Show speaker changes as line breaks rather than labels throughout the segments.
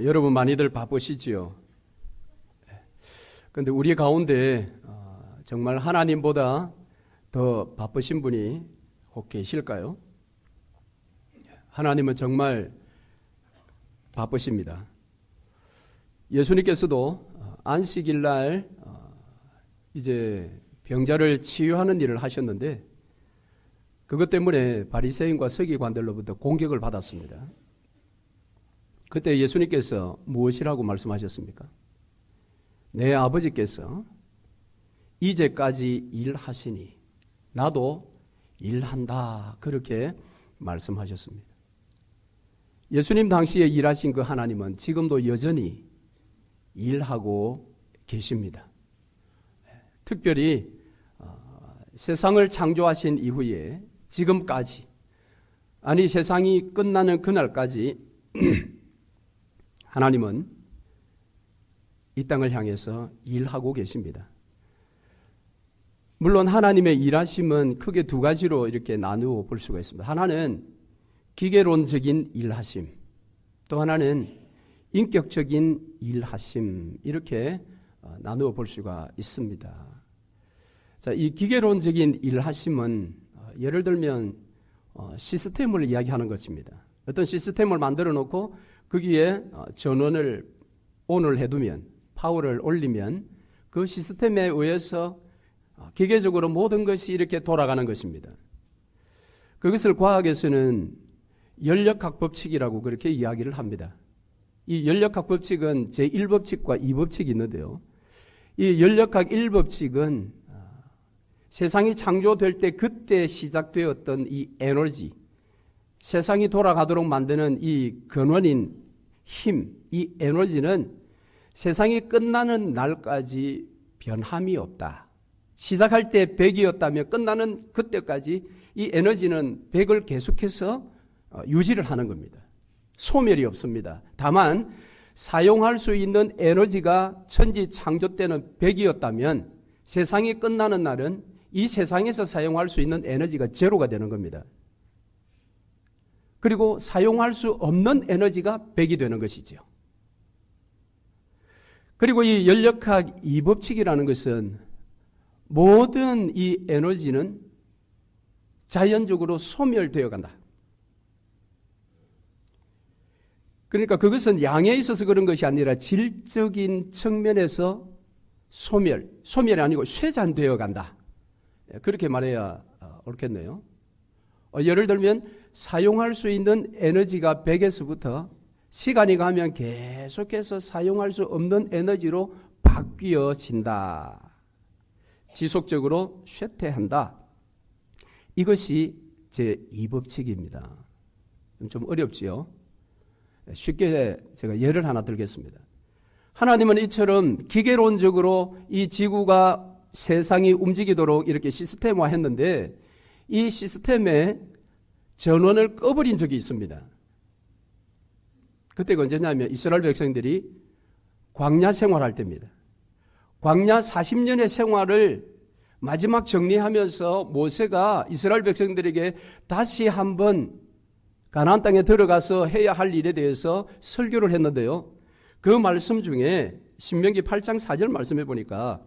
여러분 많이들 바쁘시지요. 그런데 우리 가운데 정말 하나님보다 더 바쁘신 분이 혹 계실까요? 하나님은 정말 바쁘십니다. 예수님께서도 안식일 날 이제 병자를 치유하는 일을 하셨는데 그것 때문에 바리새인과 서기관들로부터 공격을 받았습니다. 그때 예수님께서 무엇이라고 말씀하셨습니까? 내 아버지께서 이제까지 일하시니 나도 일한다, 그렇게 말씀하셨습니다. 예수님 당시에 일하신 그 하나님은 지금도 여전히 일하고 계십니다. 특별히 세상을 창조하신 이후에 지금까지, 아니 세상이 끝나는 그날까지 하나님은 이 땅을 향해서 일하고 계십니다. 물론 하나님의 일하심은 크게 두 가지로 이렇게 나누어 볼 수가 있습니다. 하나는 기계론적인 일하심, 또 하나는 인격적인 일하심, 이렇게 나누어 볼 수가 있습니다. 자, 이 기계론적인 일하심은 예를 들면 시스템을 이야기하는 것입니다. 어떤 시스템을 만들어 놓고 거기에 전원을 ON을 해두면, 파워를 올리면 그 시스템에 의해서 기계적으로 모든 것이 이렇게 돌아가는 것입니다. 그것을 과학에서는 연력학 법칙이라고 그렇게 이야기를 합니다. 이 연력학 법칙은 제1법칙과 2법칙이 있는데요. 이 연력학 1법칙은 세상이 창조될 때 그때 시작되었던 이 에너지, 세상이 돌아가도록 만드는 이 근원인 힘, 이 에너지는 세상이 끝나는 날까지 변함이 없다. 시작할 때 100이었다면 끝나는 그때까지 이 에너지는 100을 계속해서 유지를 하는 겁니다. 소멸이 없습니다. 다만 사용할 수 있는 에너지가 천지 창조 때는 100이었다면 세상이 끝나는 날은 이 세상에서 사용할 수 있는 에너지가 제로가 되는 겁니다. 그리고 사용할 수 없는 에너지가 100이 되는 것이죠. 그리고 이 연력학 2법칙이라는 것은 모든 이 에너지는 자연적으로 소멸되어 간다. 그러니까 그것은 양에 있어서 그런 것이 아니라 질적인 측면에서 소멸이 아니고 쇠잔되어 간다. 그렇게 말해야 옳겠네요. 예를 들면 사용할 수 있는 에너지가 100에서부터 시간이 가면 계속해서 사용할 수 없는 에너지로 바뀌어진다. 지속적으로 쇠퇴한다. 이것이 제2법칙입니다. 좀 어렵지요? 쉽게 제가 예를 하나 들겠습니다. 하나님은 이처럼 기계론적으로 이 지구가 세상이 움직이도록 이렇게 시스템화 했는데 이 시스템에 전원을 꺼버린 적이 있습니다. 그때가 언제냐면 이스라엘 백성들이 광야 생활할 때입니다. 광야 40년의 생활을 마지막 정리하면서 모세가 이스라엘 백성들에게 다시 한번 가나안 땅에 들어가서 해야 할 일에 대해서 설교를 했는데요. 그 말씀 중에 신명기 8장 4절 말씀해 보니까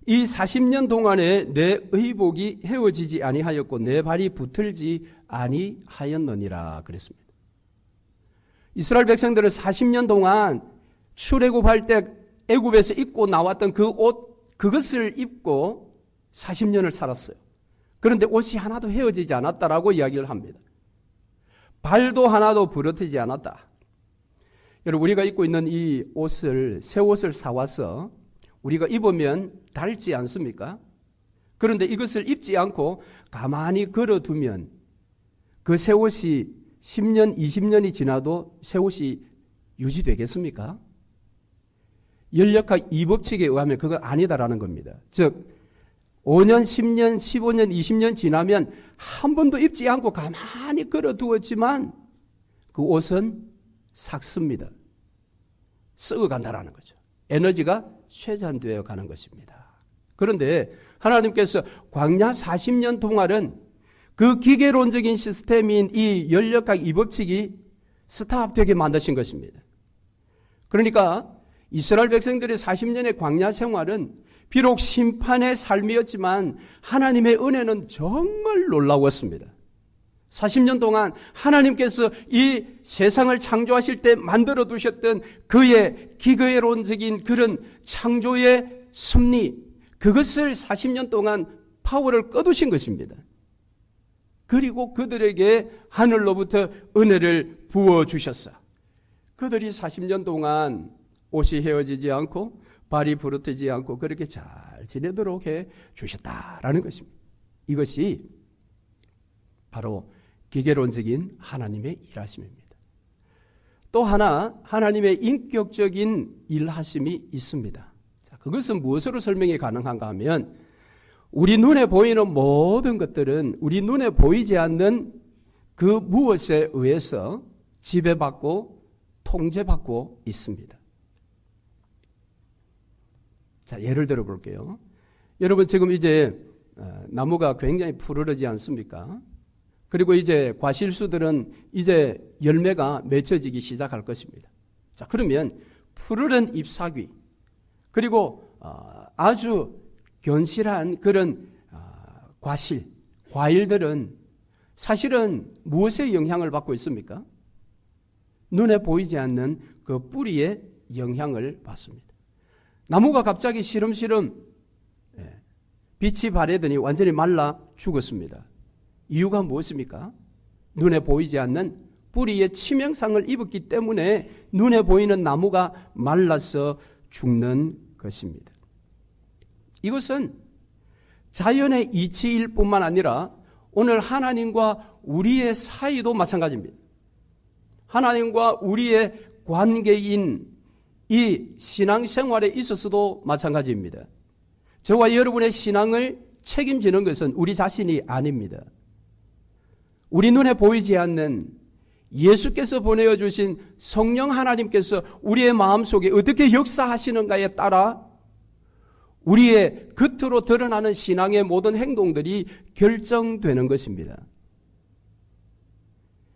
이 40년 동안에 내 의복이 헤어지지 아니하였고 내 발이 붙들지 아니하였느니라 그랬습니다. 이스라엘 백성들은 40년 동안 출애굽할 때 애굽에서 입고 나왔던 그 옷, 그것을 입고 40년을 살았어요. 그런데 옷이 하나도 헤어지지 않았다라고 이야기를 합니다. 발도 하나도 부러뜨리지 않았다. 여러분, 우리가 입고 있는 이 옷을, 새 옷을 사와서 우리가 입으면 닳지 않습니까? 그런데 이것을 입지 않고 가만히 걸어두면 그 새 옷이 10년, 20년이 지나도 새 옷이 유지되겠습니까? 연력학 2법칙에 의하면 그거 아니다라는 겁니다. 즉 5년, 10년, 15년, 20년 지나면 한 번도 입지 않고 가만히 걸어두었지만 그 옷은 삭습니다. 썩어간다라는 거죠. 에너지가 쇠잔되어 가는 것입니다. 그런데 하나님께서 광야 40년 동안은 그 기계론적인 시스템인 이 연력학 2법칙이 스탑되게 만드신 것입니다. 그러니까 이스라엘 백성들의 40년의 광야 생활은 비록 심판의 삶이었지만 하나님의 은혜는 정말 놀라웠습니다. 40년 동안 하나님께서 이 세상을 창조하실 때 만들어 두셨던 그의 기계론적인 그런 창조의 섭리, 그것을 40년 동안 파워를 꺼두신 것입니다. 그리고 그들에게 하늘로부터 은혜를 부어주셨어. 그들이 40년 동안 옷이 헤어지지 않고 발이 부러뜨지 않고 그렇게 잘 지내도록 해 주셨다라는 것입니다. 이것이 바로 기계론적인 하나님의 일하심입니다. 또 하나 하나님의 인격적인 일하심이 있습니다. 자, 그것은 무엇으로 설명이 가능한가 하면 우리 눈에 보이는 모든 것들은 우리 눈에 보이지 않는 그 무엇에 의해서 지배받고 통제받고 있습니다. 자, 예를 들어 볼게요. 여러분 지금 이제 나무가 굉장히 푸르르지 않습니까? 그리고 이제 과실수들은 이제 열매가 맺혀지기 시작할 것입니다. 자, 그러면 푸르른 잎사귀 그리고 아주 견실한 그런 과일들은 사실은 무엇의 영향을 받고 있습니까? 눈에 보이지 않는 그 뿌리의 영향을 받습니다. 나무가 갑자기 시름시름 빛이 바래더니 완전히 말라 죽었습니다. 이유가 무엇입니까? 눈에 보이지 않는 뿌리의 치명상을 입었기 때문에 눈에 보이는 나무가 말라서 죽는 것입니다. 이것은 자연의 이치일 뿐만 아니라 오늘 하나님과 우리의 사이도 마찬가지입니다. 하나님과 우리의 관계인 이 신앙생활에 있어서도 마찬가지입니다. 저와 여러분의 신앙을 책임지는 것은 우리 자신이 아닙니다. 우리 눈에 보이지 않는 예수께서 보내어 주신 성령 하나님께서 우리의 마음속에 어떻게 역사하시는가에 따라 우리의 겉으로 드러나는 신앙의 모든 행동들이 결정되는 것입니다.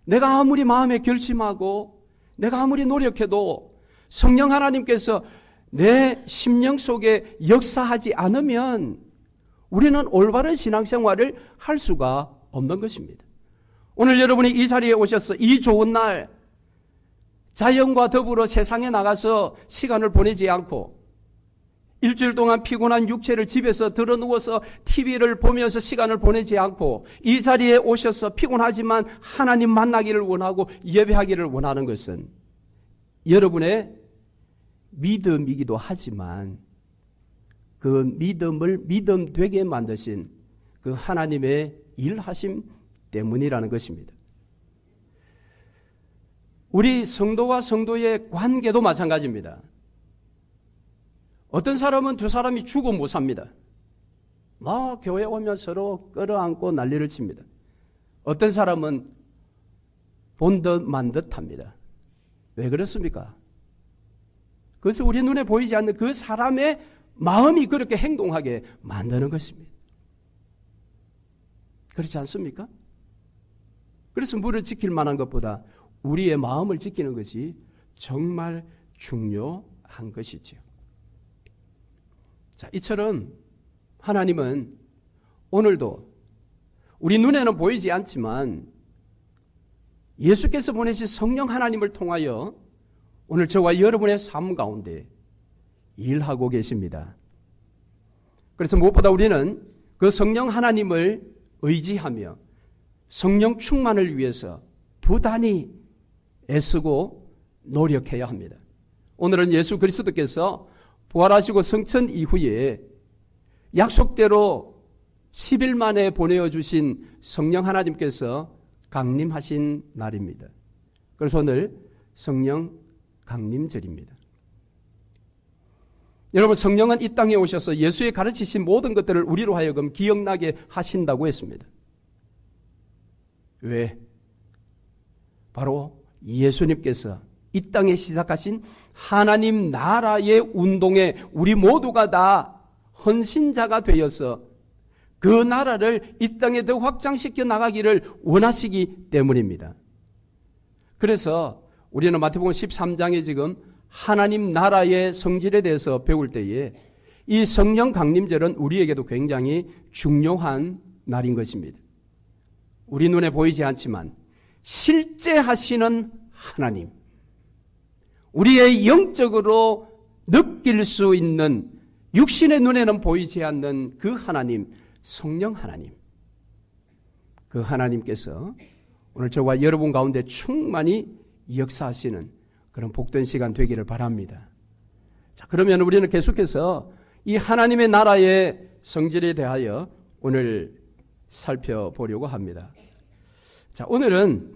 내가 아무리 마음에 결심하고 내가 아무리 노력해도 성령 하나님께서 내 심령 속에 역사하지 않으면 우리는 올바른 신앙생활을 할 수가 없는 것입니다. 오늘 여러분이 이 자리에 오셔서 이 좋은 날 자연과 더불어 세상에 나가서 시간을 보내지 않고 일주일 동안 피곤한 육체를 집에서 드러누워서 TV를 보면서 시간을 보내지 않고 이 자리에 오셔서 피곤하지만 하나님 만나기를 원하고 예배하기를 원하는 것은 여러분의 믿음이기도 하지만 그 믿음을 믿음 되게 만드신 그 하나님의 일하심 때문이라는 것입니다. 우리 성도와 성도의 관계도 마찬가지입니다. 어떤 사람은 두 사람이 죽어 못 삽니다. 막 교회 오면 서로 끌어안고 난리를 칩니다. 어떤 사람은 본 듯 만 듯 합니다. 왜 그렇습니까? 그것은 우리 눈에 보이지 않는 그 사람의 마음이 그렇게 행동하게 만드는 것입니다. 그렇지 않습니까? 그래서 물을 지킬 만한 것보다 우리의 마음을 지키는 것이 정말 중요한 것이지요. 자, 이처럼 하나님은 오늘도 우리 눈에는 보이지 않지만 예수께서 보내신 성령 하나님을 통하여 오늘 저와 여러분의 삶 가운데 일하고 계십니다. 그래서 무엇보다 우리는 그 성령 하나님을 의지하며 성령 충만을 위해서 부단히 애쓰고 노력해야 합니다. 오늘은 예수 그리스도께서 부활하시고 성천 이후에 약속대로 10일 만에 보내어주신 성령 하나님께서 강림하신 날입니다. 그래서 오늘 성령 강림절입니다. 여러분, 성령은 이 땅에 오셔서 예수의 가르치신 모든 것들을 우리로 하여금 기억나게 하신다고 했습니다. 왜? 바로 예수님께서 이 땅에 시작하신 하나님 나라의 운동에 우리 모두가 다 헌신자가 되어서 그 나라를 이 땅에 더 확장시켜 나가기를 원하시기 때문입니다. 그래서 우리는 마태복음 13장에 지금 하나님 나라의 성질에 대해서 배울 때에 이 성령 강림절은 우리에게도 굉장히 중요한 날인 것입니다. 우리 눈에 보이지 않지만 실제 하시는 하나님, 우리의 영적으로 느낄 수 있는 육신의 눈에는 보이지 않는 그 하나님, 성령 하나님, 그 하나님께서 오늘 저와 여러분 가운데 충만히 역사하시는 그런 복된 시간 되기를 바랍니다. 자, 그러면 우리는 계속해서 이 하나님의 나라의 성질에 대하여 오늘 살펴보려고 합니다. 자, 오늘은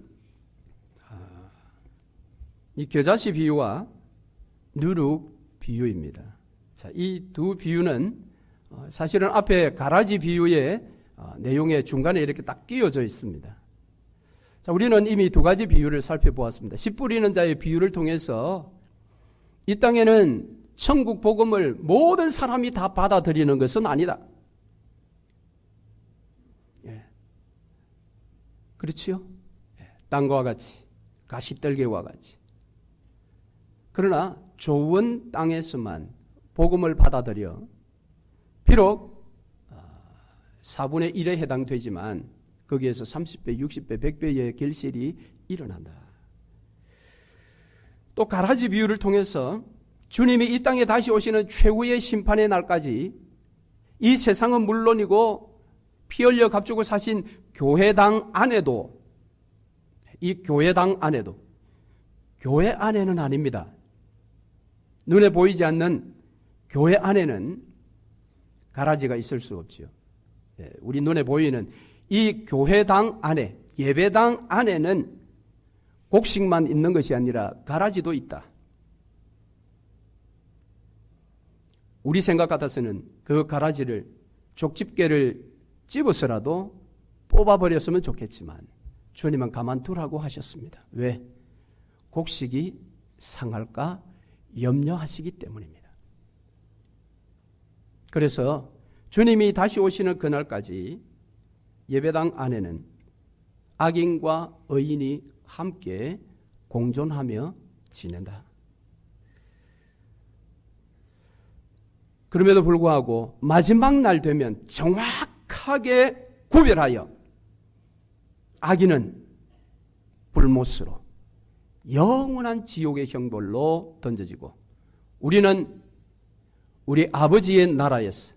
이 겨자씨 비유와 누룩 비유입니다. 자, 이 두 비유는 사실은 앞에 가라지 비유의 내용의 중간에 이렇게 딱 끼워져 있습니다. 자, 우리는 이미 두 가지 비유를 살펴보았습니다. 씨 뿌리는 자의 비유를 통해서 이 땅에는 천국 복음을 모든 사람이 다 받아들이는 것은 아니다. 예. 그렇지요? 예. 땅과 같이, 가시떨개와 같이. 그러나 좋은 땅에서만 복음을 받아들여 비록 4분의 1에 해당되지만 거기에서 30배, 60배, 100배의 결실이 일어난다. 또 가라지 비유를 통해서 주님이 이 땅에 다시 오시는 최후의 심판의 날까지 이 세상은 물론이고 피 흘려 값주고 사신 교회당 안에도, 이 교회당 안에도, 교회 안에는 아닙니다. 눈에 보이지 않는 교회 안에는 가라지가 있을 수 없지요. 우리 눈에 보이는 이 교회당 안에, 예배당 안에는 곡식만 있는 것이 아니라 가라지도 있다. 우리 생각 같아서는 그 가라지를, 족집게를 집어서라도 뽑아버렸으면 좋겠지만 주님은 가만두라고 하셨습니다. 왜? 곡식이 상할까 염려하시기 때문입니다. 그래서 주님이 다시 오시는 그날까지 예배당 안에는 악인과 의인이 함께 공존하며 지낸다. 그럼에도 불구하고 마지막 날 되면 정확하게 구별하여 악인은 불못으로 영원한 지옥의 형벌로 던져지고 우리는 우리 아버지의 나라에서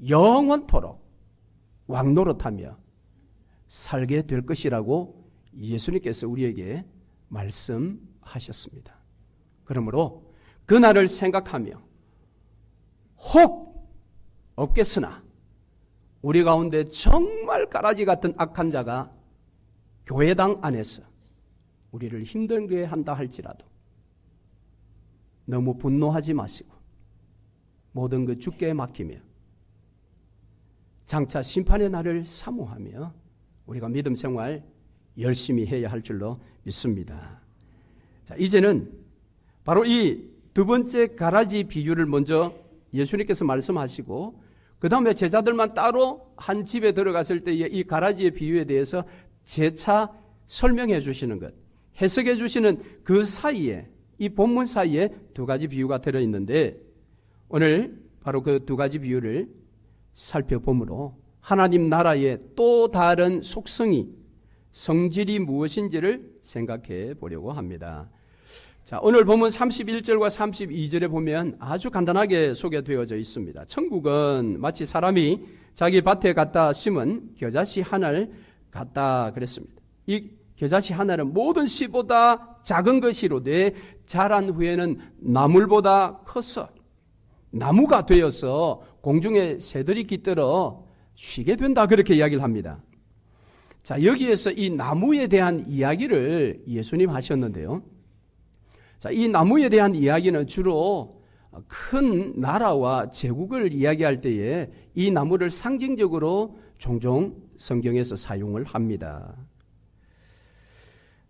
영원토록 왕노릇하며 살게 될 것이라고 예수님께서 우리에게 말씀하셨습니다. 그러므로 그날을 생각하며 혹 없겠으나 우리 가운데 정말 가라지 같은 악한 자가 교회당 안에서 우리를 힘들게 한다 할지라도 너무 분노하지 마시고 모든 것 주께 맡기며 장차 심판의 날을 사모하며 우리가 믿음 생활 열심히 해야 할 줄로 믿습니다. 자, 이제는 바로 이 두 번째 가라지 비유를 먼저 예수님께서 말씀하시고 그 다음에 제자들만 따로 한 집에 들어갔을 때의 이 가라지의 비유에 대해서 재차 설명해 주시는 것, 해석해 주시는 그 사이에, 이 본문 사이에 두 가지 비유가 들어있는데 오늘 바로 그 두 가지 비유를 살펴보므로 하나님 나라의 또 다른 속성이, 성질이 무엇인지를 생각해 보려고 합니다. 자, 오늘 본문 31절과 32절에 보면 아주 간단하게 소개되어져 있습니다. 천국은 마치 사람이 자기 밭에 갖다 심은 겨자씨 하나를 갖다 그랬습니다. 이 겨자씨 하나는 모든 씨보다 작은 것이로되 자란 후에는 나물보다 커서 나무가 되어서 공중에 새들이 깃들어 쉬게 된다, 그렇게 이야기를 합니다. 자, 여기에서 이 나무에 대한 이야기를 예수님 하셨는데요. 자, 이 나무에 대한 이야기는 주로 큰 나라와 제국을 이야기할 때에 이 나무를 상징적으로 종종 성경에서 사용을 합니다.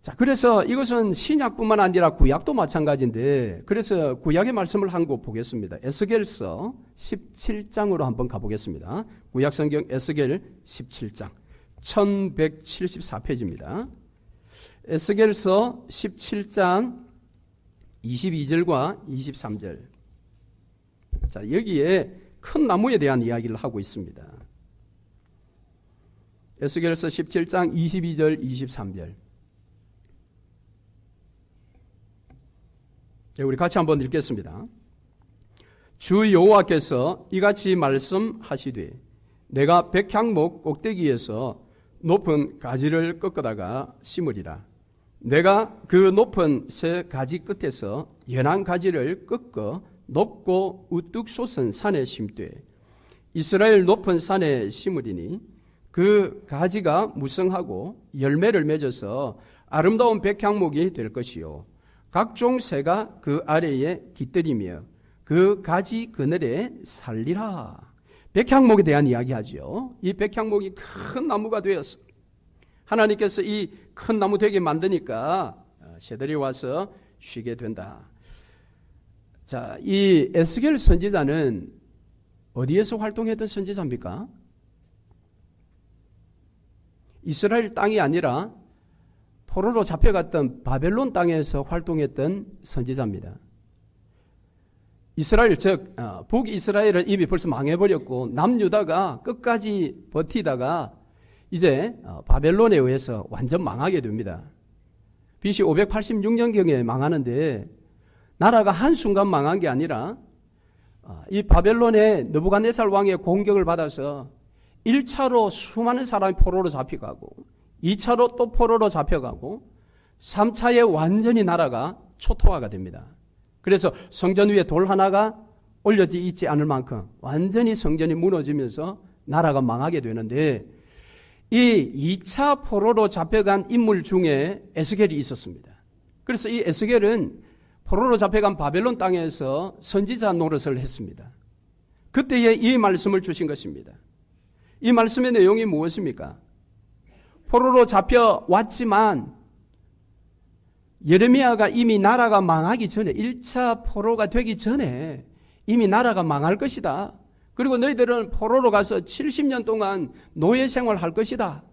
자, 그래서 이것은 신약뿐만 아니라 구약도 마찬가지인데, 그래서 구약의 말씀을 한 곳 보겠습니다. 에스겔서 17장으로 한번 가보겠습니다. 구약 성경 에스겔 17장 1174페이지입니다. 에스겔서 17장 22절과 23절. 자, 여기에 큰 나무에 대한 이야기를 하고 있습니다. 에스겔서 17장 22절, 23절. 우리 같이 한번 읽겠습니다. 주 여호와께서 이같이 말씀하시되 내가 백향목 꼭대기에서 높은 가지를 꺾어다가 심으리라. 내가 그 높은 새 가지 끝에서 연한 가지를 꺾어 높고 우뚝 솟은 산에 심되 이스라엘 높은 산에 심으리니 그 가지가 무성하고 열매를 맺어서 아름다운 백향목이 될 것이요 각종 새가 그 아래에 깃들이며 그 가지 그늘에 살리라. 백향목에 대한 이야기하죠. 이 백향목이 큰 나무가 되었어. 하나님께서 이 큰 나무 되게 만드니까 새들이 와서 쉬게 된다. 자, 이 에스겔 선지자는 어디에서 활동했던 선지자입니까? 이스라엘 땅이 아니라 포로로 잡혀갔던 바벨론 땅에서 활동했던 선지자입니다. 이스라엘 즉 북이스라엘은 이미 벌써 망해버렸고 남유다가 끝까지 버티다가 이제 바벨론에 의해서 완전 망하게 됩니다. BC 586년경에 망하는데 나라가 한순간 망한 게 아니라 이 바벨론의 느부갓네살 왕의 공격을 받아서 1차로 수많은 사람이 포로로 잡혀가고 2차로 또 포로로 잡혀가고 3차에 완전히 나라가 초토화가 됩니다. 그래서 성전 위에 돌 하나가 올려져 있지 않을 만큼 완전히 성전이 무너지면서 나라가 망하게 되는데 이 2차 포로로 잡혀간 인물 중에 에스겔이 있었습니다. 그래서 이 에스겔은 포로로 잡혀간 바벨론 땅에서 선지자 노릇을 했습니다. 그때에 이 말씀을 주신 것입니다. 이 말씀의 내용이 무엇입니까? 포로로 잡혀왔지만 예레미야가 이미 나라가 망하기 전에 1차 포로가 되기 전에 이미 나라가 망할 것이다. 그리고 너희들은 포로로 가서 70년 동안 노예 생활할 것이다.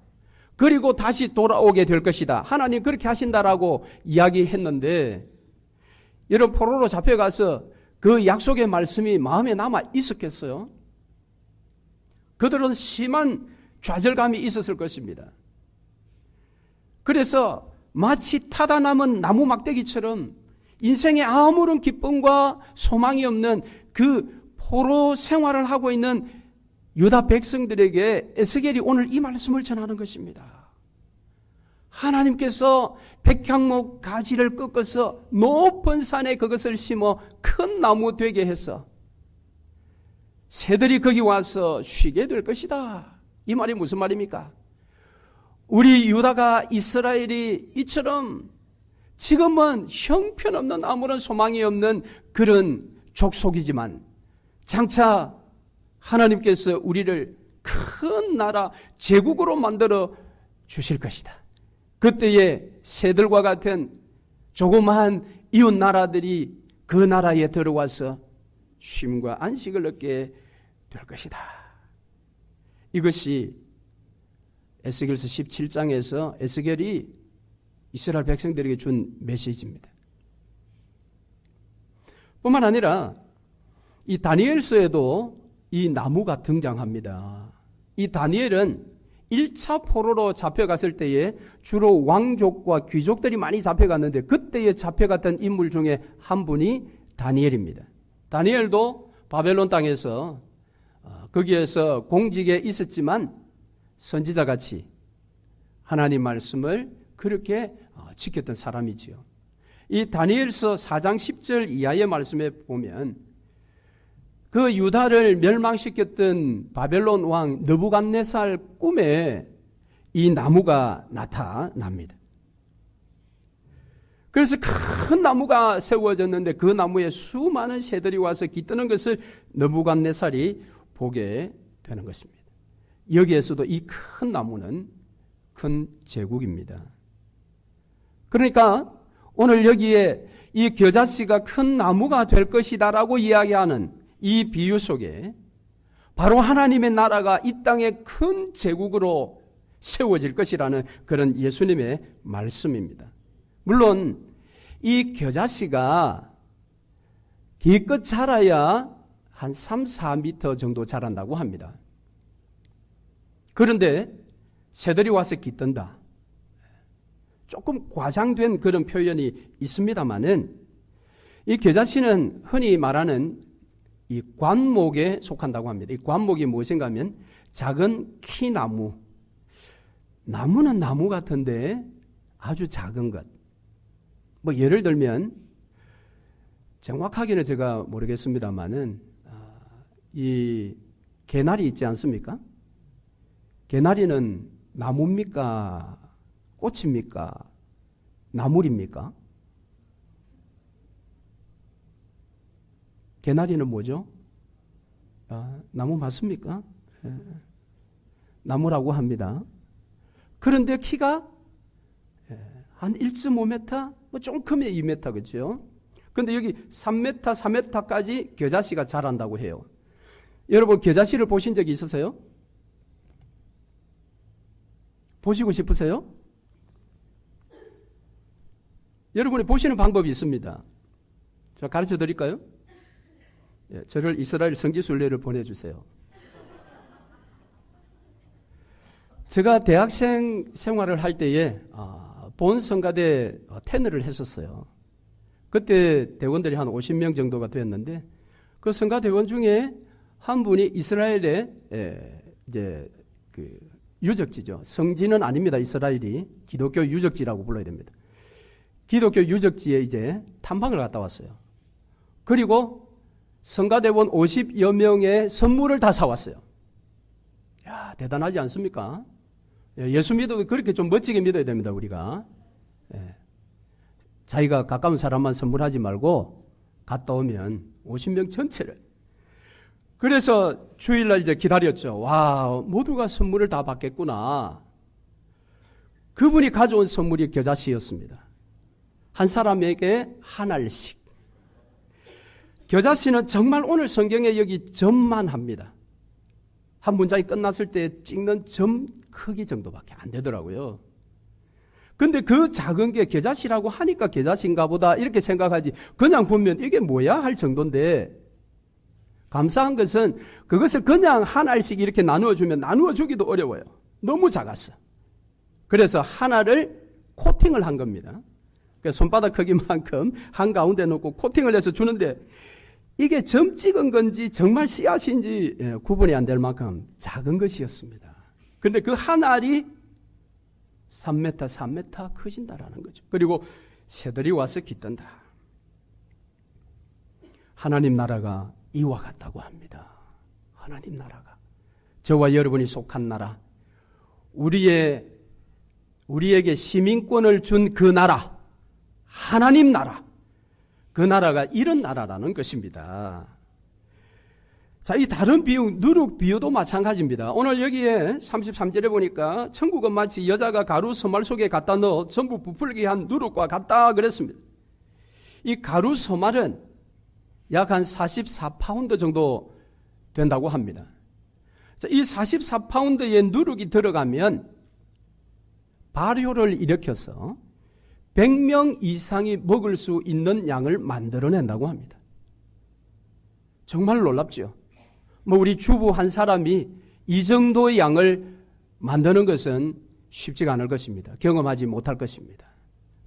그리고 다시 돌아오게 될 것이다. 하나님 그렇게 하신다라고 이야기했는데 여러분 포로로 잡혀가서 그 약속의 말씀이 마음에 남아 있었겠어요? 그들은 심한 좌절감이 있었을 것입니다. 그래서 마치 타다 남은 나무 막대기처럼 인생에 아무런 기쁨과 소망이 없는 그 포로 생활을 하고 있는 유다 백성들에게 에스겔이 오늘 이 말씀을 전하는 것입니다. 하나님께서 백향목 가지를 꺾어서 높은 산에 그것을 심어 큰 나무 되게 해서 새들이 거기 와서 쉬게 될 것이다. 이 말이 무슨 말입니까? 우리 유다가 이스라엘이 이처럼 지금은 형편없는 아무런 소망이 없는 그런 족속이지만 장차 하나님께서 우리를 큰 나라 제국으로 만들어 주실 것이다. 그때에 새들과 같은 조그마한 이웃 나라들이 그 나라에 들어와서 쉼과 안식을 얻게 될 것이다. 이것이 에스겔서 17장에서 에스겔이 이스라엘 백성들에게 준 메시지입니다. 뿐만 아니라 이 다니엘서에도 이 나무가 등장합니다. 이 다니엘은 1차 포로로 잡혀갔을 때에 주로 왕족과 귀족들이 많이 잡혀갔는데 그때에 잡혀갔던 인물 중에 한 분이 다니엘입니다. 다니엘도 바벨론 땅에서 거기에서 공직에 있었지만 선지자같이 하나님 말씀을 그렇게 지켰던 사람이지요. 이 다니엘서 4장 10절 이하의 말씀에 보면 그 유다를 멸망시켰던 바벨론 왕 느부갓네살 꿈에 이 나무가 나타납니다. 그래서 큰 나무가 세워졌는데 그 나무에 수많은 새들이 와서 깃드는 것을 느부갓네살이 보게 되는 것입니다. 여기에서도 이 큰 나무는 큰 제국입니다. 그러니까 오늘 여기에 이 겨자씨가 큰 나무가 될 것이다라고 이야기하는 이 비유 속에 바로 하나님의 나라가 이 땅의 큰 제국으로 세워질 것이라는 그런 예수님의 말씀입니다. 물론 이 겨자씨가 기껏 자라야 한 3, 4m 정도 자란다고 합니다. 그런데 새들이 와서 깃든다. 조금 과장된 그런 표현이 있습니다만은 이 겨자씨는 흔히 말하는 이 관목에 속한다고 합니다. 이 관목이 무엇인가 하면 작은 키나무. 나무는 나무 같은데 아주 작은 것. 뭐 예를 들면 정확하게는 제가 모르겠습니다만은 이 개나리 있지 않습니까? 개나리는 나무입니까? 꽃입니까? 나물입니까? 개나리는 뭐죠? 나무 맞습니까? 나무라고 합니다. 그런데 키가 한 1.5m, 뭐 좀 크면 2m, 그렇죠? 근데 여기 3m, 4m까지 겨자씨가 자란다고 해요. 여러분, 겨자씨를 보신 적이 있으세요? 보시고 싶으세요? 여러분이 보시는 방법이 있습니다. 제가 가르쳐 드릴까요? 저를 이스라엘 성지순례를 보내주세요. 제가 대학생 생활을 할 때에 본성가대 테너를 했었어요. 그때 대원들이 한 50명 정도가 되었는데 그 성가대원 중에 한 분이 이스라엘의 이제 그 유적지죠. 성지는 아닙니다. 이스라엘이 기독교 유적지라고 불러야 됩니다. 기독교 유적지에 이제 탐방을 갔다 왔어요. 그리고 성가대원 50여 명의 선물을 다 사왔어요. 야, 대단하지 않습니까? 예수 믿어도 그렇게 좀 멋지게 믿어야 됩니다, 우리가. 자기가 가까운 사람만 선물하지 말고 갔다 오면 50명 전체를. 그래서 주일날 이제 기다렸죠. 와, 모두가 선물을 다 받겠구나. 그분이 가져온 선물이 겨자씨였습니다. 한 사람에게 한 알씩. 겨자씨는 정말 오늘 성경에 여기 점만 합니다. 한 문장이 끝났을 때 찍는 점 크기 정도밖에 안 되더라고요. 근데 그 작은 게 겨자씨라고 하니까 겨자씨인가 보다 이렇게 생각하지 그냥 보면 이게 뭐야 할 정도인데 감사한 것은 그것을 그냥 한 알씩 이렇게 나누어주면 나누어주기도 어려워요. 너무 작았어. 그래서 하나를 코팅을 한 겁니다. 그러니까 손바닥 크기만큼 한가운데 놓고 코팅을 해서 주는데 이게 점 찍은 건지 정말 씨앗인지 구분이 안 될 만큼 작은 것이었습니다. 근데 그 한 알이 3m, 3m 커진다라는 거죠. 그리고 새들이 와서 깃든다. 하나님 나라가 이와 같다고 합니다. 하나님 나라가. 저와 여러분이 속한 나라. 우리에게 시민권을 준 그 나라. 하나님 나라. 그 나라가 이런 나라라는 것입니다. 자, 이 다른 비유, 누룩 비유도 마찬가지입니다. 오늘 여기에 33절에 보니까 천국은 마치 여자가 가루 서말 속에 갖다 넣어 전부 부풀게 한 누룩과 같다 그랬습니다. 이 가루 서말은 약 한 44파운드 정도 된다고 합니다. 자, 이 44파운드의 누룩이 들어가면 발효를 일으켜서 100명 이상이 먹을 수 있는 양을 만들어낸다고 합니다. 정말 놀랍죠. 뭐 우리 주부 한 사람이 이 정도의 양을 만드는 것은 쉽지가 않을 것입니다. 경험하지 못할 것입니다.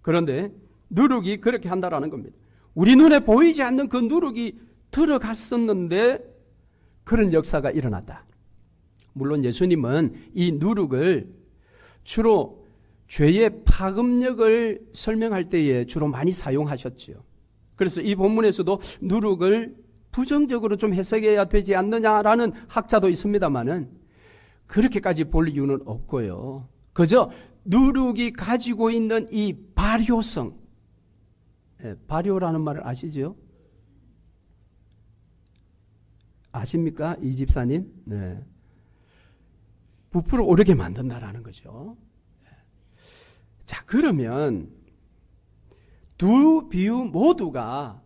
그런데 누룩이 그렇게 한다라는 겁니다. 우리 눈에 보이지 않는 그 누룩이 들어갔었는데 그런 역사가 일어났다. 물론 예수님은 이 누룩을 주로 죄의 파급력을 설명할 때에 주로 많이 사용하셨지요. 그래서 이 본문에서도 누룩을 부정적으로 좀 해석해야 되지 않느냐라는 학자도 있습니다만은 그렇게까지 볼 이유는 없고요. 그저 누룩이 가지고 있는 이 발효성, 발효라는 말을 아시죠? 아십니까? 이 집사님? 네. 부풀어 오르게 만든다라는 거죠. 자, 그러면 두 비유 모두가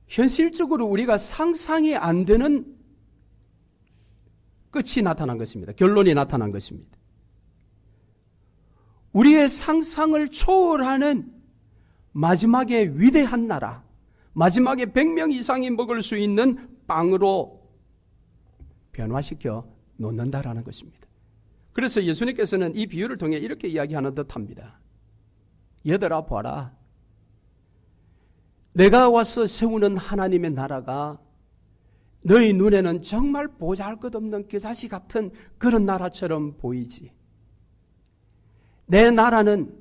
현실적으로 우리가 상상이 안 되는 끝이 나타난 것입니다. 결론이 나타난 것입니다. 우리의 상상을 초월하는 마지막에 위대한 나라, 마지막에 100명 이상이 먹을 수 있는 빵으로 변화시켜 놓는다라는 것입니다. 그래서 예수님께서는 이 비유를 통해 이렇게 이야기하는 듯합니다. 얘들아 봐라. 내가 와서 세우는 하나님의 나라가 너희 눈에는 정말 보잘것없는 겨자씨 같은 그런 나라처럼 보이지. 내 나라는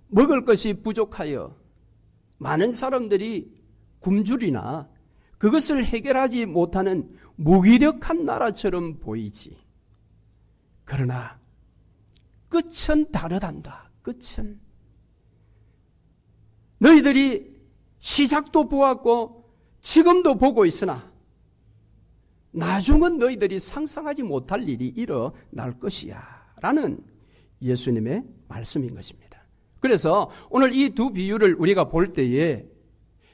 먹을 것이 부족하여 많은 사람들이 굶주리나 그것을 해결하지 못하는 무기력한 나라처럼 보이지. 그러나 끝은 다르단다. 끝은. 너희들이 시작도 보았고 지금도 보고 있으나 나중은 너희들이 상상하지 못할 일이 일어날 것이야 라는 예수님의 말씀인 것입니다. 그래서 오늘 이 두 비유를 우리가 볼 때에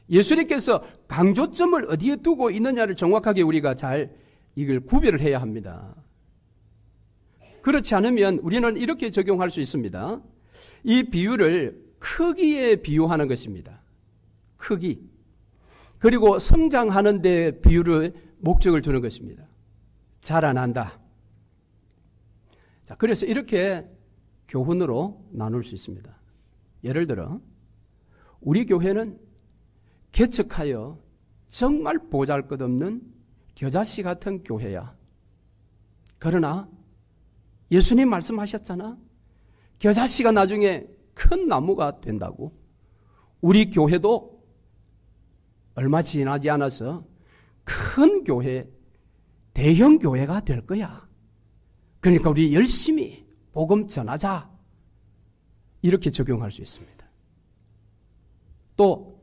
예수님께서 강조점을 어디에 두고 있느냐를 정확하게 우리가 잘 이걸 구별을 해야 합니다. 그렇지 않으면 우리는 이렇게 적용할 수 있습니다. 이 비유를 크기에 비유하는 것입니다. 크기. 그리고 성장하는 데 비유를 목적을 두는 것입니다. 자라난다. 자, 그래서 이렇게 교훈으로 나눌 수 있습니다. 예를 들어 우리 교회는 개척하여 정말 보잘것없는 겨자씨 같은 교회야. 그러나 예수님 말씀하셨잖아. 겨자씨가 나중에 큰 나무가 된다고. 우리 교회도 얼마 지나지 않아서 큰 교회, 대형 교회가 될 거야. 그러니까 우리 열심히 복음 전하자. 이렇게 적용할 수 있습니다. 또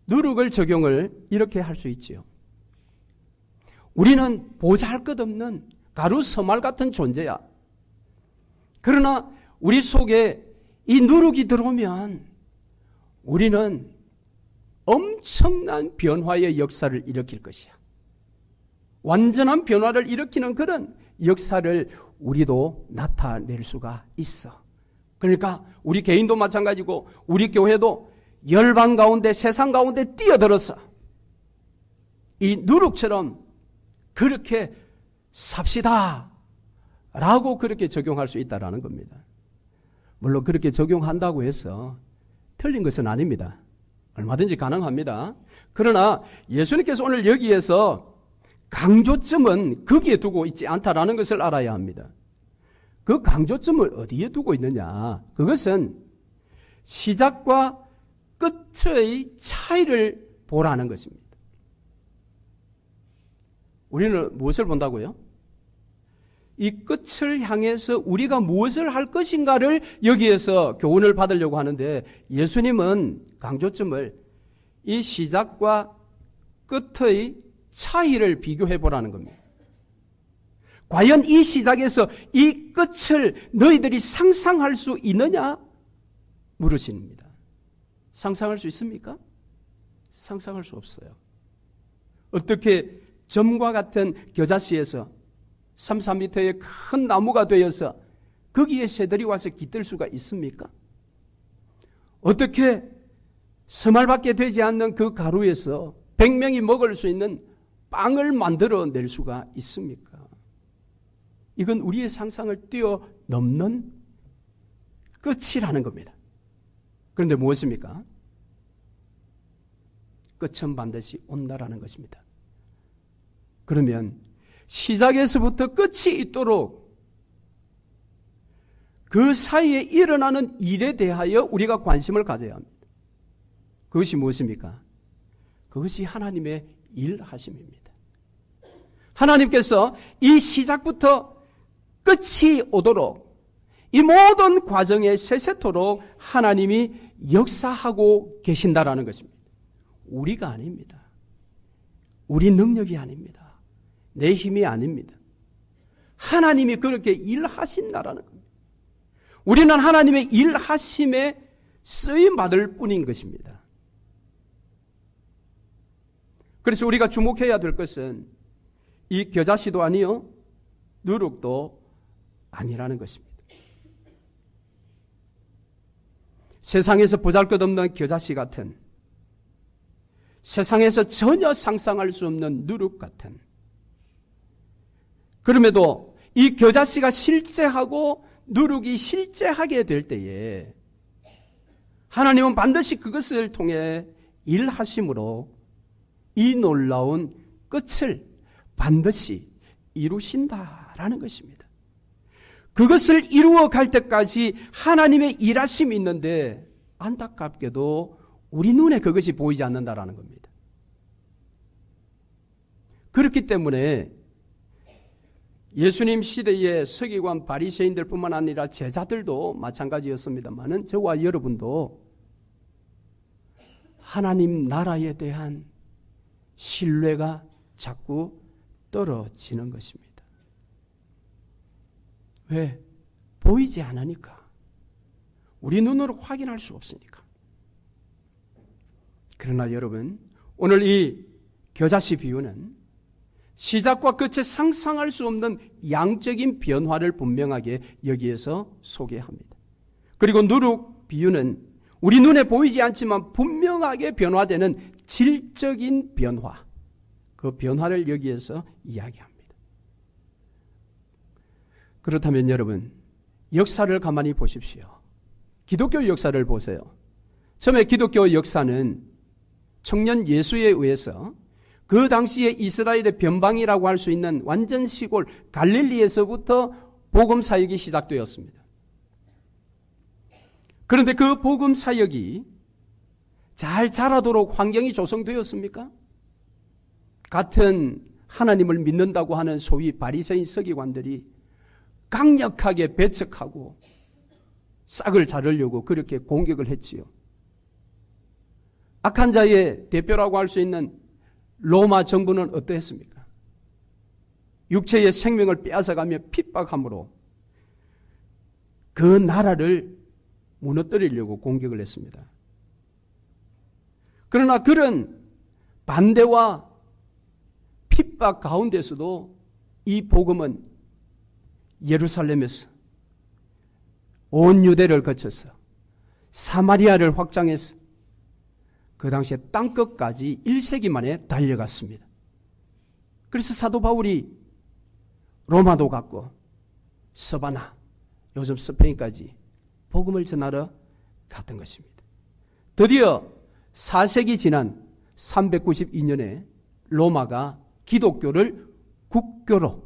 누룩을 적용을 이렇게 할 수 있지요. 우리는 보잘것없는 가루 서말 같은 존재야. 그러나 우리 속에 이 누룩이 들어오면 우리는 엄청난 변화의 역사를 일으킬 것이야. 완전한 변화를 일으키는 그런 역사를 우리도 나타낼 수가 있어. 그러니까 우리 개인도 마찬가지고 우리 교회도 열방 가운데 세상 가운데 뛰어들어서 이 누룩처럼 그렇게 삽시다 라고 그렇게 적용할 수 있다는 겁니다. 물론 그렇게 적용한다고 해서 틀린 것은 아닙니다. 얼마든지 가능합니다. 그러나 예수님께서 오늘 여기에서 강조점은 거기에 두고 있지 않다라는 것을 알아야 합니다. 그 강조점을 어디에 두고 있느냐? 그것은 시작과 끝의 차이를 보라는 것입니다. 우리는 무엇을 본다고요? 이 끝을 향해서 우리가 무엇을 할 것인가를 여기에서 교훈을 받으려고 하는데 예수님은 강조점을 이 시작과 끝의 차이를 비교해 보라는 겁니다. 과연 이 시작에서 이 끝을 너희들이 상상할 수 있느냐? 물으십니다. 상상할 수 있습니까? 상상할 수 없어요. 어떻게 점과 같은 겨자씨에서 3, 4m의 큰 나무가 되어서 거기에 새들이 와서 깃들 수가 있습니까? 어떻게 서말밖에 되지 않는 그 가루에서 100명이 먹을 수 있는 빵을 만들어낼 수가 있습니까? 이건 우리의 상상을 뛰어넘는 끝이라는 겁니다. 그런데 무엇입니까? 끝은 반드시 온다라는 것입니다. 그러면 시작에서부터 끝이 있도록 그 사이에 일어나는 일에 대하여 우리가 관심을 가져야 합니다. 그것이 무엇입니까? 그것이 하나님의 일하심입니다. 하나님께서 이 시작부터 끝이 오도록 이 모든 과정에 세세토록 하나님이 역사하고 계신다라는 것입니다. 우리가 아닙니다. 우리 능력이 아닙니다. 내 힘이 아닙니다. 하나님이 그렇게 일하신다라는 겁니다. 우리는 하나님의 일하심에 쓰임받을 뿐인 것입니다. 그래서 우리가 주목해야 될 것은 이 겨자씨도 아니요 누룩도 아니라는 것입니다. 세상에서 보잘것없는 겨자씨 같은, 세상에서 전혀 상상할 수 없는 누룩 같은, 그럼에도 이 겨자씨가 실제하고 누룩이 실제하게 될 때에 하나님은 반드시 그것을 통해 일하심으로 이 놀라운 끝을 반드시 이루신다라는 것입니다. 그것을 이루어 갈 때까지 하나님의 일하심이 있는데 안타깝게도 우리 눈에 그것이 보이지 않는다라는 겁니다. 그렇기 때문에 예수님 시대의 서기관 바리새인들뿐만 아니라 제자들도 마찬가지였습니다만은 저와 여러분도 하나님 나라에 대한 신뢰가 자꾸 떨어지는 것입니다. 왜? 보이지 않으니까. 우리 눈으로 확인할 수 없으니까. 그러나 여러분, 오늘 이 겨자씨 비유는 시작과 끝에 상상할 수 없는 양적인 변화를 분명하게 여기에서 소개합니다. 그리고 누룩 비유는 우리 눈에 보이지 않지만 분명하게 변화되는 질적인 변화, 그 변화를 여기에서 이야기합니다. 그렇다면 여러분, 역사를 가만히 보십시오. 기독교 역사를 보세요. 처음에 기독교 역사는 청년 예수에 의해서 그 당시에 이스라엘의 변방이라고 할 수 있는 완전 시골 갈릴리에서부터 복음 사역이 시작되었습니다. 그런데 그 복음 사역이 잘 자라도록 환경이 조성되었습니까? 같은 하나님을 믿는다고 하는 소위 바리새인 서기관들이 강력하게 배척하고 싹을 자르려고 그렇게 공격을 했지요. 악한 자의 대표라고 할 수 있는 로마 정부는 어떠했습니까? 육체의 생명을 빼앗아가며 핍박함으로 그 나라를 무너뜨리려고 공격을 했습니다. 그러나 그런 반대와 핍박 가운데서도 이 복음은 예루살렘에서 온 유대를 거쳐서 사마리아를 확장해서 그 당시에 땅끝까지 1세기 만에 달려갔습니다. 그래서 사도 바울이 로마도 갔고 서바나, 요즘 스페인까지 복음을 전하러 갔던 것입니다. 드디어 4세기 지난 392년에 로마가 기독교를 국교로,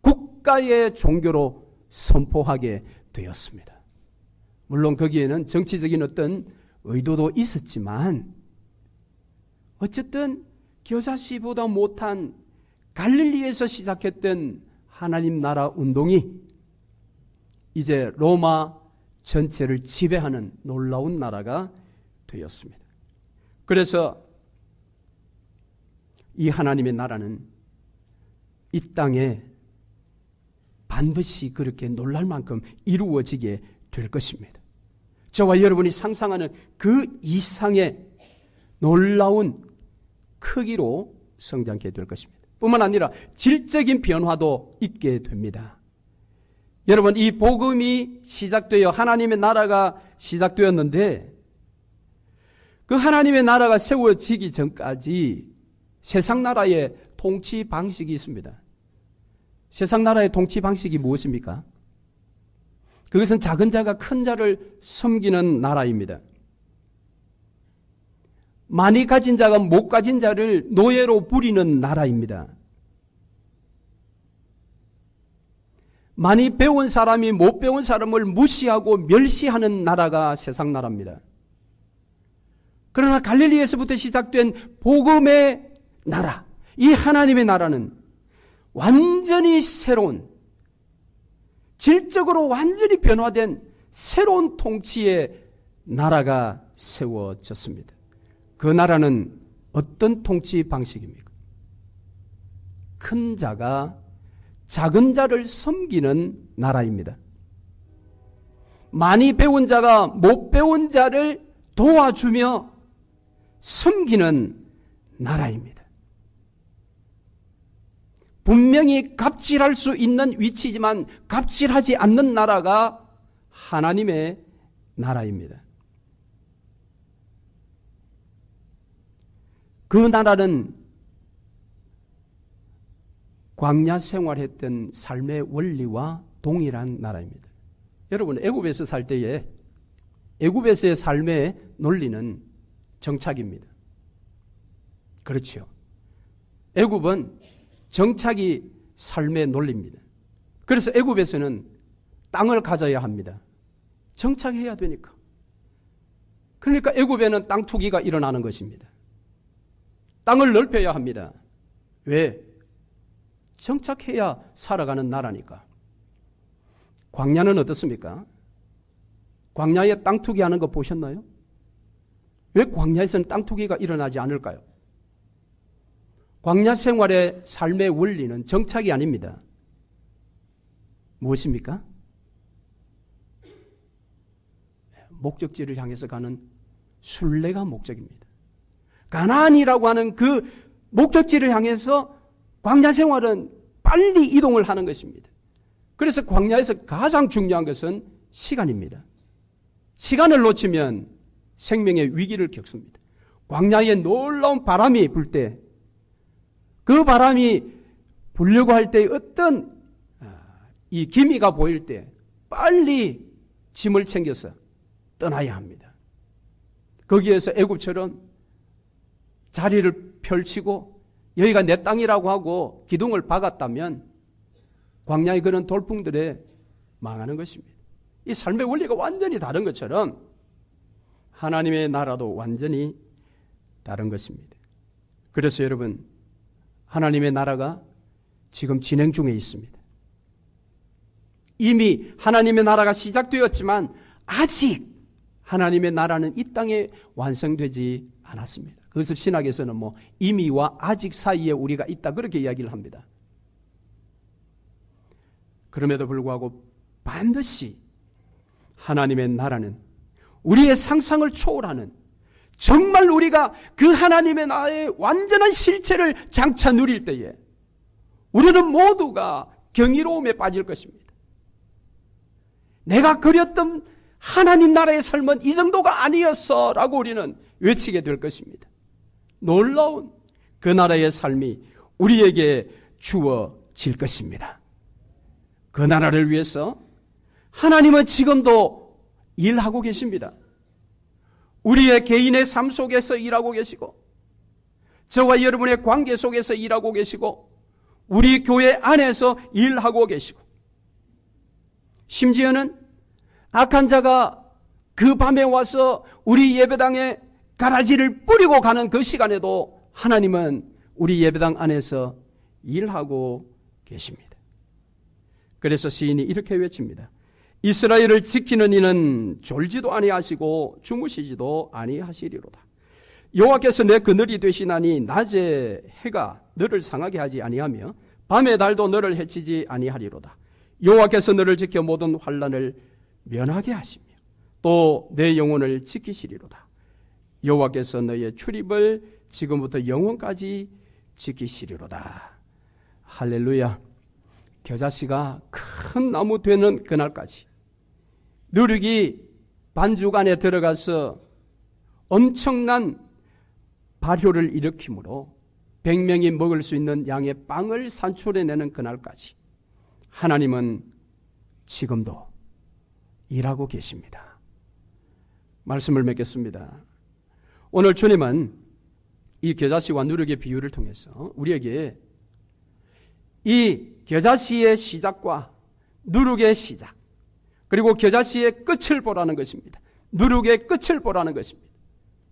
국가의 종교로 선포하게 되었습니다. 물론 거기에는 정치적인 어떤 의도도 있었지만 어쨌든 겨자씨보다 못한 갈릴리에서 시작했던 하나님 나라 운동이 이제 로마 전체를 지배하는 놀라운 나라가 되었습니다. 그래서 이 하나님의 나라는 이 땅에 반드시 그렇게 놀랄 만큼 이루어지게 될 것입니다. 저와 여러분이 상상하는 그 이상의 놀라운 크기로 성장하게 될 것입니다. 뿐만 아니라 질적인 변화도 있게 됩니다. 여러분, 이 복음이 시작되어 하나님의 나라가 시작되었는데 그 하나님의 나라가 세워지기 전까지 세상 나라의 통치 방식이 있습니다. 세상 나라의 통치 방식이 무엇입니까? 그것은 작은 자가 큰 자를 섬기는 나라입니다. 많이 가진 자가 못 가진 자를 노예로 부리는 나라입니다. 많이 배운 사람이 못 배운 사람을 무시하고 멸시하는 나라가 세상 나라입니다. 그러나 갈릴리에서부터 시작된 복음의 나라, 이 하나님의 나라는 완전히 새로운, 질적으로 완전히 변화된 새로운 통치의 나라가 세워졌습니다. 그 나라는 어떤 통치 방식입니까? 큰 자가 작은 자를 섬기는 나라입니다. 많이 배운 자가 못 배운 자를 도와주며 섬기는 나라입니다. 분명히 갑질할 수 있는 위치지만 갑질하지 않는 나라가 하나님의 나라입니다. 그 나라는 광야 생활했던 삶의 원리와 동일한 나라입니다. 여러분, 애굽에서 살 때에 애굽에서의 삶의 논리는 정착입니다. 그렇죠. 애굽은 정착이 삶의 논리입니다. 그래서 애굽에서는 땅을 가져야 합니다. 정착해야 되니까. 그러니까 애굽에는 땅 투기가 일어나는 것입니다. 땅을 넓혀야 합니다. 왜? 정착해야 살아가는 나라니까. 광야는 어떻습니까? 광야에 땅 투기하는 거 보셨나요? 왜 광야에서는 땅 투기가 일어나지 않을까요? 광야 생활의 삶의 원리는 정착이 아닙니다. 무엇입니까? 목적지를 향해서 가는 순례가 목적입니다. 가나안이라고 하는 그 목적지를 향해서 광야 생활은 빨리 이동을 하는 것입니다. 그래서 광야에서 가장 중요한 것은 시간입니다. 시간을 놓치면 생명의 위기를 겪습니다. 광야에 놀라운 바람이 불 때, 그 바람이 불려고 할 때 어떤 이 기미가 보일 때 빨리 짐을 챙겨서 떠나야 합니다. 거기에서 애굽처럼 자리를 펼치고 여기가 내 땅이라고 하고 기둥을 박았다면 광야의 그런 돌풍들에 망하는 것입니다. 이 삶의 원리가 완전히 다른 것처럼 하나님의 나라도 완전히 다른 것입니다. 그래서 여러분, 하나님의 나라가 지금 진행 중에 있습니다. 이미 하나님의 나라가 시작되었지만 아직 하나님의 나라는 이 땅에 완성되지 않았습니다. 그것을 신학에서는 이미와 아직 사이에 우리가 있다, 그렇게 이야기를 합니다. 그럼에도 불구하고 반드시 하나님의 나라는 우리의 상상을 초월하는, 정말 우리가 그 하나님의 나라의 완전한 실체를 장차 누릴 때에 우리는 모두가 경이로움에 빠질 것입니다. 내가 그렸던 하나님 나라의 삶은 이 정도가 아니었어 라고 우리는 외치게 될 것입니다. 놀라운 그 나라의 삶이 우리에게 주어질 것입니다. 그 나라를 위해서 하나님은 지금도 일하고 계십니다. 우리의 개인의 삶 속에서 일하고 계시고, 저와 여러분의 관계 속에서 일하고 계시고, 우리 교회 안에서 일하고 계시고, 심지어는 악한 자가 그 밤에 와서 우리 예배당에 가라지를 뿌리고 가는 그 시간에도 하나님은 우리 예배당 안에서 일하고 계십니다. 그래서 시인이 이렇게 외칩니다. 이스라엘을 지키는 이는 졸지도 아니하시고 주무시지도 아니하시리로다. 여호와께서 내 그늘이 되시나니 낮에 해가 너를 상하게 하지 아니하며 밤에 달도 너를 해치지 아니하리로다. 여호와께서 너를 지켜 모든 환난을 면하게 하시며 또 내 영혼을 지키시리로다. 여호와께서 너의 출입을 지금부터 영원까지 지키시리로다. 할렐루야. 겨자씨가 큰 나무 되는 그날까지 누룩이 반죽 안에 들어가서 엄청난 발효를 일으키므로 100명이 먹을 수 있는 양의 빵을 산출해내는 그날까지 하나님은 지금도 일하고 계십니다. 말씀을 맺겠습니다. 오늘 주님은 이 겨자씨와 누룩의 비유를 통해서 우리에게 이 겨자씨의 시작과 누룩의 시작, 그리고 겨자씨의 끝을 보라는 것입니다. 누룩의 끝을 보라는 것입니다.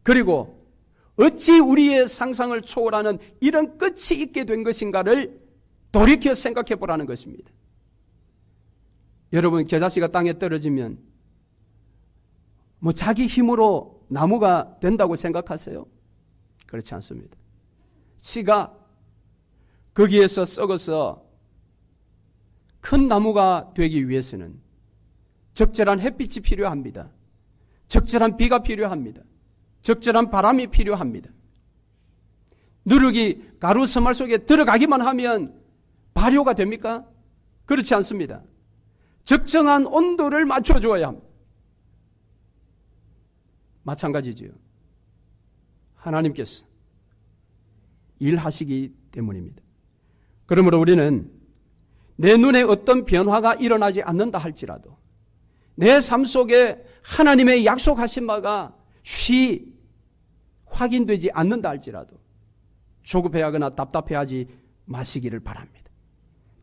그리고 어찌 우리의 상상을 초월하는 이런 끝이 있게 된 것인가를 돌이켜 생각해 보라는 것입니다. 여러분, 겨자씨가 땅에 떨어지면 자기 힘으로 나무가 된다고 생각하세요? 그렇지 않습니다. 씨가 거기에서 썩어서 큰 나무가 되기 위해서는 적절한 햇빛이 필요합니다. 적절한 비가 필요합니다. 적절한 바람이 필요합니다. 누룩이 가루 서말 속에 들어가기만 하면 발효가 됩니까? 그렇지 않습니다. 적정한 온도를 맞춰줘야 합니다. 마찬가지지요. 하나님께서 일하시기 때문입니다. 그러므로 우리는 내 눈에 어떤 변화가 일어나지 않는다 할지라도 내 삶 속에 하나님의 약속하신 바가 확인되지 않는다 할지라도 조급해하거나 답답해하지 마시기를 바랍니다.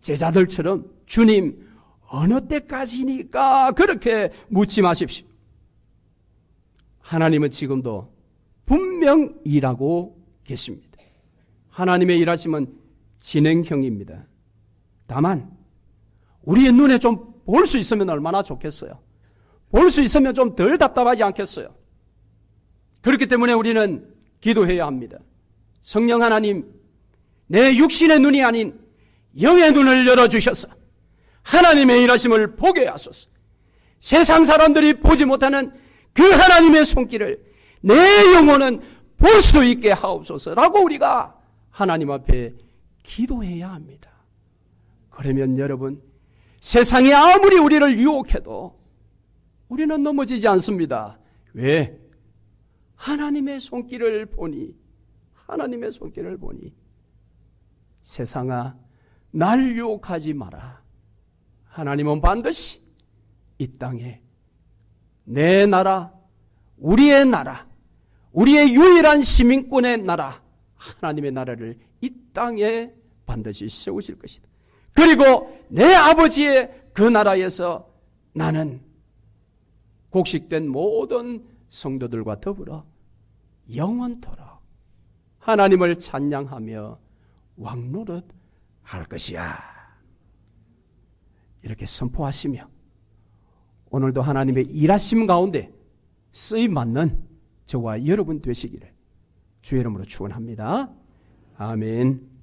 제자들처럼 주님 어느 때까지니까 그렇게 묻지 마십시오. 하나님은 지금도 분명 일하고 계십니다. 하나님의 일하심은 진행형입니다. 다만 우리의 눈에 좀 볼 수 있으면 얼마나 좋겠어요. 볼 수 있으면 좀 덜 답답하지 않겠어요. 그렇기 때문에 우리는 기도해야 합니다. 성령 하나님, 내 육신의 눈이 아닌 영의 눈을 열어주셔서 하나님의 일하심을 보게 하소서. 세상 사람들이 보지 못하는 그 하나님의 손길을 내 영혼은 볼 수 있게 하옵소서라고 우리가 하나님 앞에 기도해야 합니다. 그러면 여러분, 세상이 아무리 우리를 유혹해도 우리는 넘어지지 않습니다. 왜? 하나님의 손길을 보니, 하나님의 손길을 보니, 세상아, 날 유혹하지 마라. 하나님은 반드시 이 땅에 내 나라, 우리의 나라, 우리의 유일한 시민권의 나라, 하나님의 나라를 이 땅에 반드시 세우실 것이다. 그리고 내 아버지의 그 나라에서 나는 곡식된 모든 성도들과 더불어 영원토록 하나님을 찬양하며 왕노릇 할 것이야. 이렇게 선포하시며 오늘도 하나님의 일하심 가운데 쓰임 맞는 저와 여러분 되시기를 주의 이름으로 축원합니다. 아멘.